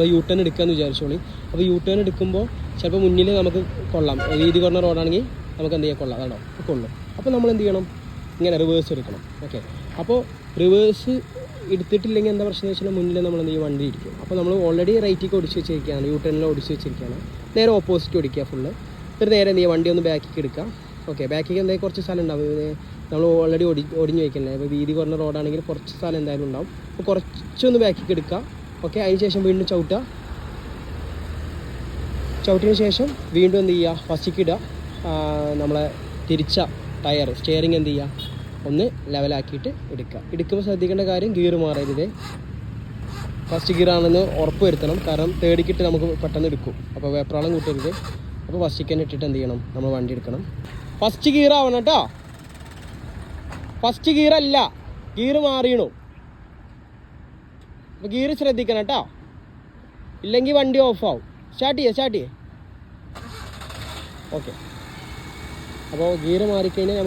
അപ്പോൾ U turn എടുക്കാമെന്ന് വിചാരിച്ചോളി. അപ്പോൾ യു ടേൺ എടുക്കുമ്പോൾ ചിലപ്പോൾ മുന്നിൽ നമുക്ക് കൊള്ളാം, വീതി കുറഞ്ഞ റോഡാണെങ്കിൽ നമുക്ക് എന്ത് ചെയ്യാൻ കൊള്ളാം, അതാണോ കൊള്ളും. അപ്പോൾ നമ്മൾ എന്ത് ചെയ്യണം, ഇങ്ങനെ റിവേഴ്സ് എടുക്കണം. ഓക്കെ, അപ്പോൾ റിവേഴ്സ് എടുത്തിട്ടില്ലെങ്കിൽ എന്താ പ്രശ്നം എന്ന് വെച്ചാൽ മുന്നിൽ നമ്മൾ എന്ത് ചെയ്യും, വണ്ടി ഇരിക്കും. അപ്പോൾ നമ്മൾ ഓൾറെഡി റൈറ്റിലേക്ക് ഓടിച്ച് വെച്ചിരിക്കുകയാണ്, യു ടേണിൽ ഓടിച്ച് വെച്ചിരിക്കുകയാണ്. നേരെ ഓപ്പോസിറ്റ് ഓടിക്കുക ഫുള്ള്. എന്നിട്ട് നേരെ എന്ത് ചെയ്യുക, വണ്ടി ഒന്ന് ബാക്കിലേക്ക് എടുക്കുക. ഓക്കെ, ബാക്കിലേക്ക് എന്തായാലും കുറച്ച് സ്ഥലം ഉണ്ടാവും, നമ്മൾ ഓൾറെഡി ഒടിഞ്ഞ് വയ്ക്കല്ലേ. അപ്പോൾ വീതി കുറഞ്ഞ റോഡാണെങ്കിൽ കുറച്ച് സ്ഥലം എന്തായാലും ഉണ്ടാവും. അപ്പോൾ കുറച്ചൊന്ന് ബാക്കിലേക്ക് എടുക്കുക. ഓക്കെ, അതിന് ശേഷം വീണ്ടും ചവിട്ടിന് ശേഷം വീണ്ടും എന്ത് ചെയ്യുക, ഫസ്റ്റിക്ക് ഇടുക. നമ്മളെ തിരിച്ച ടയർ സ്റ്റിയറിങ് എന്ത് ചെയ്യുക, ഒന്ന് ലെവലാക്കിയിട്ട് എടുക്കുമ്പോൾ ശ്രദ്ധിക്കേണ്ട കാര്യം ഗിയർ മാറരുത്. ഫസ്റ്റ് ഗിയറാണെന്ന് ഉറപ്പ് വരുത്തണം, കാരണം തേർഡിക്കിട്ട് നമുക്ക് പെട്ടെന്ന് എടുക്കും. അപ്പോൾ വെപ്രാളം കൂട്ടരുത്. അപ്പോൾ ഫസ്റ്റിക്ക് തന്നെ ഇട്ടിട്ട് എന്ത് ചെയ്യണം, നമ്മൾ വണ്ടി എടുക്കണം. ഫസ്റ്റ് ഗിയർ ആവണം കേട്ടോ, ഫസ്റ്റ് ഗിയർ അല്ല, ഗിയർ മാറിയണു. അപ്പോൾ ഗിയർ ശ്രദ്ധിക്കണം കേട്ടോ, ഇല്ലെങ്കിൽ വണ്ടി ഓഫാവും. സ്റ്റാർട്ട് ചെയ്യേ. ഓക്കെ, അപ്പോൾ ഗിയർ മാറിക്കഴിഞ്ഞാൽ